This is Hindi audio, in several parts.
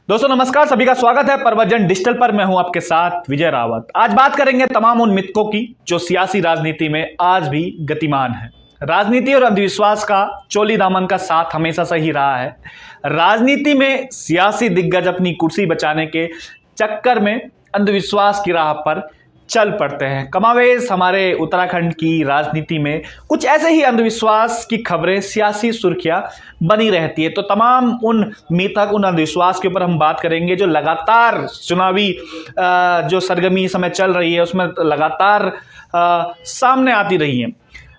दोस्तों नमस्कार, सभी का स्वागत है प्रवचन डिजिटल पर। मैं हूं आपके साथ विजय रावत। आज बात करेंगे तमाम उन मिथकों की जो सियासी राजनीति में आज भी गतिमान है। राजनीति और अंधविश्वास का चोली दामन का साथ हमेशा से ही रहा है। राजनीति में सियासी दिग्गज अपनी कुर्सी बचाने के चक्कर में अंधविश्वास की राह पर चल पड़ते हैं। कमावेश हमारे उत्तराखंड की राजनीति में कुछ ऐसे ही अंधविश्वास की खबरें, सियासी सुर्खियां बनी रहती है। तो तमाम उन मिथक, उन अंधविश्वास के ऊपर हम बात करेंगे जो लगातार चुनावी जो सरगर्मी समय चल रही है उसमें लगातार सामने आती रही है।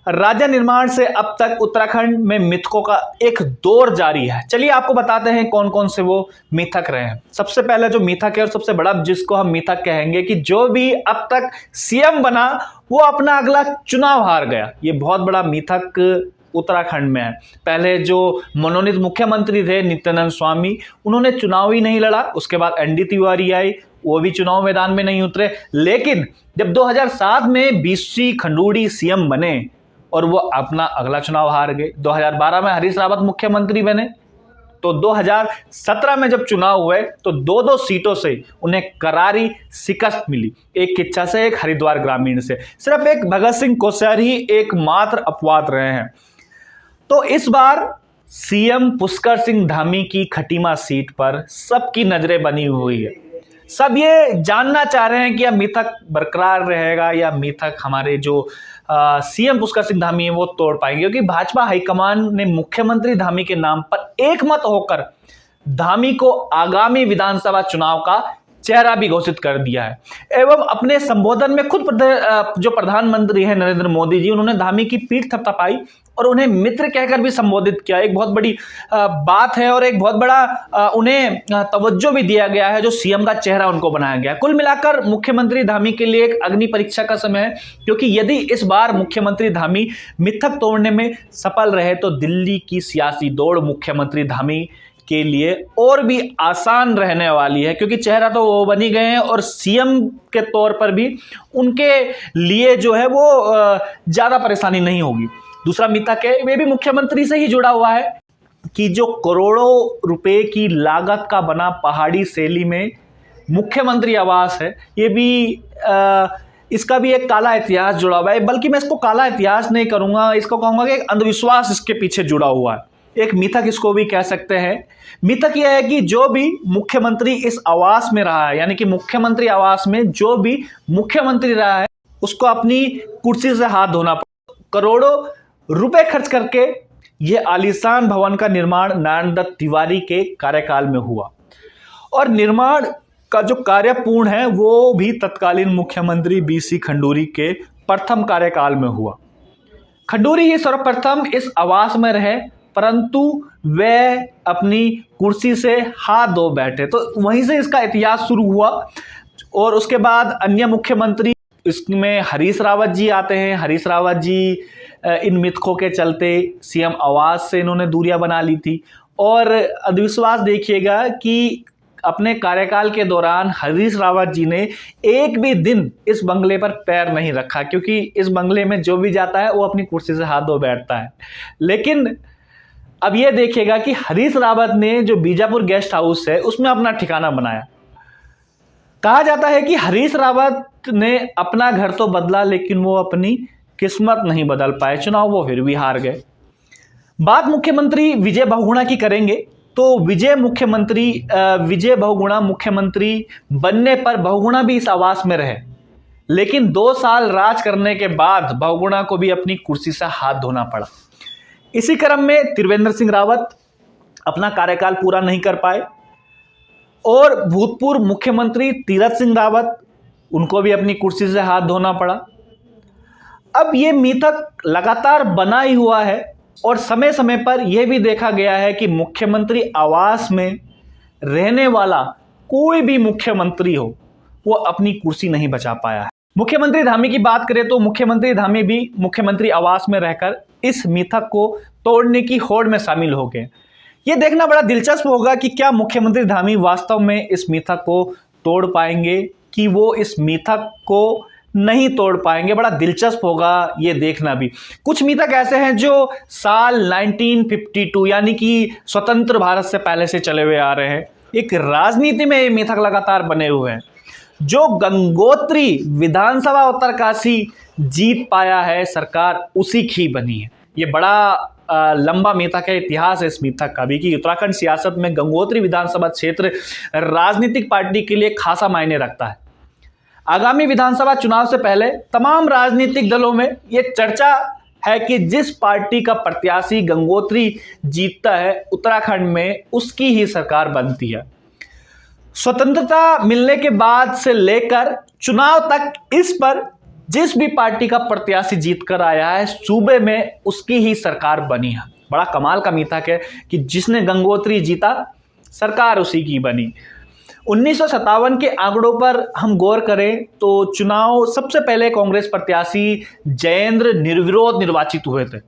राज्य निर्माण से अब तक उत्तराखंड में मिथकों का एक दौर जारी है। चलिए आपको बताते हैं कौन कौन से वो मिथक रहे हैं। सबसे पहले जो मिथक है और सबसे बड़ा जिसको हम मिथक कहेंगे कि जो भी अब तक सीएम बना वो अपना अगला चुनाव हार गया। ये बहुत बड़ा मिथक उत्तराखंड में है। पहले जो मनोनीत मुख्यमंत्री थे नित्यानंद स्वामी, उन्होंने चुनाव ही नहीं लड़ा। उसके बाद एनडी तिवारी आई, वो भी चुनाव मैदान में नहीं उतरे। लेकिन जब 2007 में बीसी खंडूड़ी सीएम बने और वो अपना अगला चुनाव हार गए। 2012 में हरीश रावत मुख्यमंत्री बने, तो 2017 में जब चुनाव हुए तो दो सीटों से उन्हें करारी शिकस्त मिली। एक किच्छा से, एक हरिद्वार ग्रामीण से। सिर्फ एक भगत सिंह कोश्यारी ही एकमात्र अपवाद रहे हैं। तो इस बार सीएम पुष्कर सिंह धामी की खटीमा सीट पर सबकी नजरें बनी हुई है। सब ये जानना चाह रहे हैं कि यह मिथक बरकरार रहेगा या मिथक हमारे जो सीएम पुष्कर सिंह धामी है वो तोड़ पाएंगे, क्योंकि भाजपा हाईकमान ने मुख्यमंत्री धामी के नाम पर एकमत होकर धामी को आगामी विधानसभा चुनाव का चेहरा भी घोषित कर दिया है। एवं अपने संबोधन में खुद जो प्रधानमंत्री हैं नरेंद्र मोदी जी, उन्होंने धामी की पीठ थपथपाई और उन्हें मित्र कहकर भी संबोधित किया। एक बहुत बड़ी बात है और एक बहुत बड़ा उन्हें तवज्जो भी दिया गया है जो सीएम का चेहरा उनको बनाया गया। कुल मिलाकर मुख्यमंत्री धामी के लिए एक अग्नि परीक्षा का समय है, क्योंकि यदि इस बार मुख्यमंत्री धामी मिथक तोड़ने में सफल रहे तो दिल्ली की सियासी दौड़ मुख्यमंत्री धामी के लिए और भी आसान रहने वाली है, क्योंकि चेहरा तो वो बनी गए हैं और सीएम के तौर पर भी उनके लिए जो है वो ज्यादा परेशानी नहीं होगी। दूसरा मिथक है, वे भी मुख्यमंत्री से ही जुड़ा हुआ है, कि जो करोड़ों रुपए की लागत का बना पहाड़ी शैली में मुख्यमंत्री आवास है, ये भी इसका भी एक काला इतिहास जुड़ा हुआ है। बल्कि मैं इसको काला इतिहास नहीं करूंगा, इसको कहूंगा कि एक अंधविश्वास इसके पीछे जुड़ा हुआ है। एक मिथक इसको भी कह सकते हैं। मिथक यह है कि जो भी मुख्यमंत्री इस आवास में रहा है, यानी कि मुख्यमंत्री आवास में जो भी मुख्यमंत्री रहा है उसको अपनी कुर्सी से हाथ धोना पड़ा। करोड़ों रुपए खर्च करके यह आलीशान भवन का निर्माण नारायण दत्त तिवारी के कार्यकाल में हुआ और निर्माण का जो कार्य पूर्ण है वो भी तत्कालीन मुख्यमंत्री बीसी खंडूड़ी के प्रथम कार्यकाल में हुआ। खंडूड़ी ही सर्वप्रथम इस आवास में रहे, परंतु वे अपनी कुर्सी से हाथ धो बैठे। तो वहीं से इसका इतिहास शुरू हुआ और उसके बाद अन्य मुख्यमंत्री, इसमें हरीश रावत जी आते हैं। हरीश रावत जी इन मिथकों के चलते सीएम आवास से इन्होंने दूरियां बना ली थी। और अंधविश्वास देखिएगा कि अपने कार्यकाल के दौरान हरीश रावत जी ने एक भी दिन इस बंगले पर पैर नहीं रखा, क्योंकि इस बंगले में जो भी जाता है वो अपनी कुर्सी से हाथ धो बैठता है। लेकिन अब ये देखिएगा कि हरीश रावत ने जो बीजापुर गेस्ट हाउस है उसमें अपना ठिकाना बनाया। कहा जाता है कि हरीश रावत ने अपना घर तो बदला लेकिन वो अपनी किस्मत नहीं बदल पाए, चुनाव वो फिर भी हार गए। बात मुख्यमंत्री विजय बहुगुणा की करेंगे तो विजय बहुगुणा मुख्यमंत्री बनने पर बहुगुणा भी इस आवास में रहे, लेकिन 2 साल राज करने के बाद बहुगुणा को भी अपनी कुर्सी से हाथ धोना पड़ा। इसी क्रम में त्रिवेंद्र सिंह रावत अपना कार्यकाल पूरा नहीं कर पाए और भूतपूर्व मुख्यमंत्री तीरथ सिंह रावत, उनको भी अपनी कुर्सी से हाथ धोना पड़ा। अब ये मिथक लगातार बना ही हुआ है और समय समय पर यह भी देखा गया है कि मुख्यमंत्री आवास में रहने वाला कोई भी मुख्यमंत्री हो वो अपनी कुर्सी नहीं बचा पाया है। मुख्यमंत्री धामी की बात करें तो मुख्यमंत्री धामी भी मुख्यमंत्री आवास में रहकर इस मिथक को तोड़ने की होड़ में शामिल हो गए। यह देखना बड़ा दिलचस्प होगा कि क्या मुख्यमंत्री धामी वास्तव में इस मिथक को तोड़ पाएंगे कि वो इस मिथक को नहीं तोड़ पाएंगे। बड़ा दिलचस्प होगा ये देखना भी। कुछ मिथक ऐसे हैं जो साल 1952 यानी कि स्वतंत्र भारत से पहले से चले हुए आ रहे हैं। एक राजनीति में ये मिथक लगातार बने हुए हैं। जो गंगोत्री विधानसभा उत्तरकाशी जीत पाया है, सरकार उसी की बनी है। ये बड़ा लंबा मिथक है, इतिहास है इस मिथक का भी, कि उत्तराखंड सियासत में गंगोत्री विधानसभा क्षेत्र राजनीतिक पार्टी के लिए खासा मायने रखता है। आगामी विधानसभा चुनाव से पहले तमाम राजनीतिक दलों में ये चर्चा है कि जिस पार्टी का प्रत्याशी गंगोत्री जीतता है उत्तराखंड में, उसकी ही सरकार बनती है। स्वतंत्रता मिलने के बाद से लेकर चुनाव तक इस पर जिस भी पार्टी का प्रत्याशी जीत कर आया है सूबे में, उसकी ही सरकार बनी है। बड़ा कमाल का मिथक है कि जिसने गंगोत्री जीता सरकार उसी की बनी। 1957 के आंकड़ों पर हम गौर करें तो चुनाव सबसे पहले कांग्रेस प्रत्याशी जयेंद्र निर्विरोध निर्वाचित हुए थे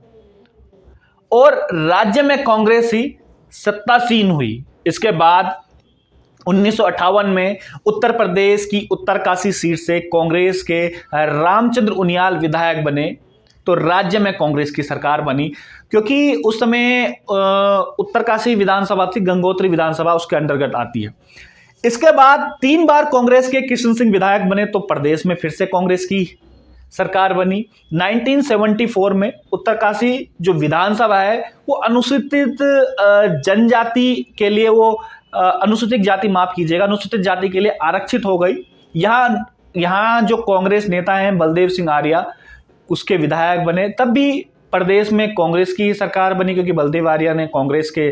और राज्य में कांग्रेस ही सत्तासीन हुई। इसके बाद 1958 में उत्तर प्रदेश की उत्तरकाशी सीट से कांग्रेस के रामचंद्र उनियाल विधायक बने तो राज्य में कांग्रेस की सरकार बनी, क्योंकि उस समय उत्तरकाशी विधानसभा थी, गंगोत्री विधानसभा उसके अंतर्गत आती है। इसके बाद 3 बार कांग्रेस के कृष्ण सिंह विधायक बने तो प्रदेश में फिर से कांग्रेस की सरकार बनी। 1974 में उत्तरकाशी जो विधानसभा है वो अनुसूचित जनजाति के लिए, वो अनुसूचित जाति, माफ कीजिएगा, अनुसूचित जाति के लिए आरक्षित हो गई। यहाँ जो कांग्रेस नेता हैं बलदेव सिंह आर्या उसके विधायक बने, तब भी प्रदेश में कांग्रेस की सरकार बनी क्योंकि बलदेव आर्या ने कांग्रेस के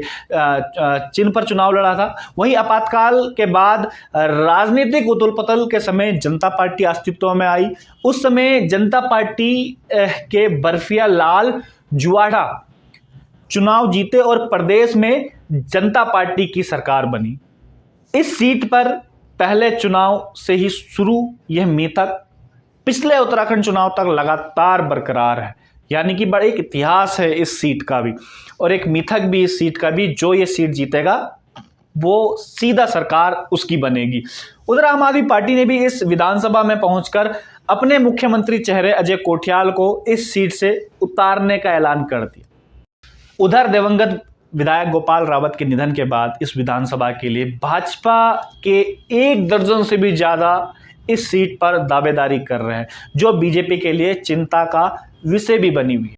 चिन्ह पर चुनाव लड़ा था। वहीं आपातकाल के बाद राजनीतिक उथल पुथल के समय जनता पार्टी अस्तित्व में आई। उस समय जनता पार्टी के बर्फिया लाल जुआड़ा चुनाव जीते और प्रदेश में जनता पार्टी की सरकार बनी। इस सीट पर पहले चुनाव से ही शुरू यह मिथक पिछले उत्तराखंड चुनाव तक लगातार बरकरार है, यानी कि बड़ा एक इतिहास है इस सीट का भी और एक मिथक भी इस सीट का भी। जो ये सीट जीतेगा वो सीधा सरकार उसकी बनेगी। उधर आम आदमी पार्टी ने भी इस विधानसभा में पहुंचकर अपने मुख्यमंत्री चेहरे अजय कोठियाल को इस सीट से उतारने का ऐलान कर दिया। उधर दिवंगत विधायक गोपाल रावत के निधन के बाद इस विधानसभा के लिए भाजपा के 1 दर्जन से भी ज्यादा इस सीट पर दावेदारी कर रहे हैं, जो बीजेपी के लिए चिंता का विषय भी बनी हुई है।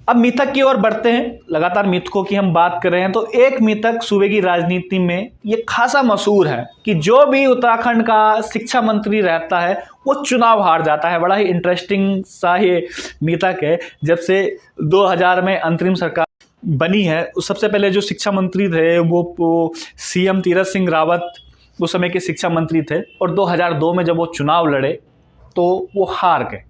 अब मिथक की ओर बढ़ते हैं। लगातार मिथकों की हम बात कर रहे हैं तो एक मिथक सूबे की राजनीति में ये खासा मशहूर है कि जो भी उत्तराखंड का शिक्षा मंत्री रहता है वो चुनाव हार जाता है। बड़ा ही इंटरेस्टिंग सा ये मिथक है। जब से 2000 में अंतरिम सरकार बनी है, उस सबसे पहले जो शिक्षा मंत्री थे वो सीएम तीरथ सिंह रावत उस समय के शिक्षा मंत्री थे और 2002 में जब वो चुनाव लड़े तो वो हार गए।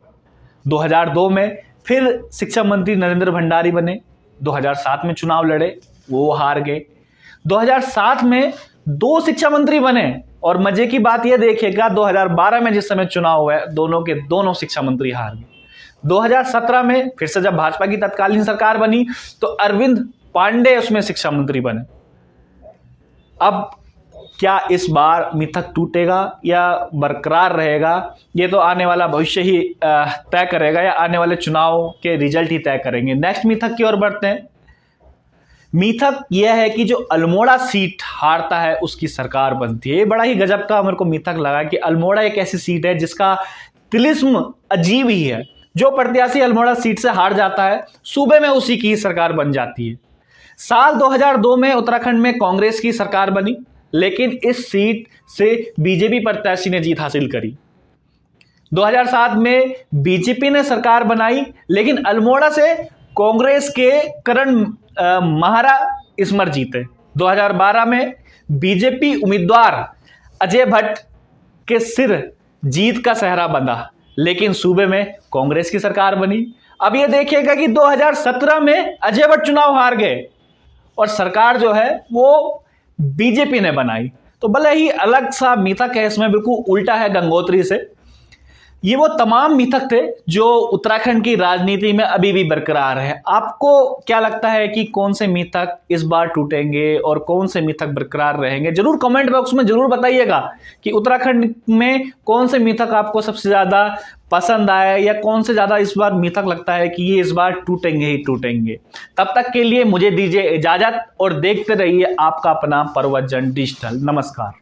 2002 में फिर शिक्षा मंत्री नरेंद्र भंडारी बने, 2007 में चुनाव लड़े, वो हार गए। 2007 में 2 शिक्षा मंत्री बने और मजे की बात यह देखिएगा 2012 में जिस समय चुनाव हुआ दोनों के दोनों शिक्षा मंत्री हार गए। 2017 में फिर से जब भाजपा की तत्कालीन सरकार बनी तो अरविंद पांडे उसमें शिक्षा मंत्री बने। अब क्या इस बार मिथक टूटेगा या बरकरार रहेगा, ये तो आने वाला भविष्य ही तय करेगा या आने वाले चुनाव के रिजल्ट ही तय करेंगे। नेक्स्ट मिथक की ओर बढ़ते हैं। मिथक यह है कि जो अल्मोड़ा सीट हारता है उसकी सरकार बनती है। ये बड़ा ही गजब का मेरे को मिथक लगा कि अल्मोड़ा एक ऐसी सीट है जिसका तिलिस्म अजीब ही है। जो प्रत्याशी अल्मोड़ा सीट से हार जाता है सूबे में उसी की सरकार बन जाती है। साल 2002 में उत्तराखंड में कांग्रेस की सरकार बनी, लेकिन इस सीट से बीजेपी प्रत्याशी ने जीत हासिल करी। 2007 में बीजेपी ने सरकार बनाई, लेकिन अल्मोड़ा से कांग्रेस के करण महारा इसमर जीते। 2012 में बीजेपी उम्मीदवार अजय भट्ट के सिर जीत का सहरा बंधा, लेकिन सूबे में कांग्रेस की सरकार बनी। अब यह देखिएगा कि 2017 में अजय भट्ट चुनाव हार गए और सरकार जो है वो बीजेपी ने बनाई। तो भले ही अलग सा मिथक है, इसमें बिल्कुल उल्टा है गंगोत्री से। ये वो तमाम मिथक थे जो उत्तराखंड की राजनीति में अभी भी बरकरार है। आपको क्या लगता है कि कौन से मिथक इस बार टूटेंगे और कौन से मिथक बरकरार रहेंगे? जरूर कमेंट बॉक्स में जरूर बताइएगा कि उत्तराखंड में कौन से मिथक आपको सबसे ज्यादा पसंद आए या कौन से ज्यादा इस बार मिथक लगता है कि ये इस बार टूटेंगे ही टूटेंगे। तब तक के लिए मुझे दीजिए इजाजत और देखते रहिए आपका अपना प्रवचन डिजिटल। नमस्कार।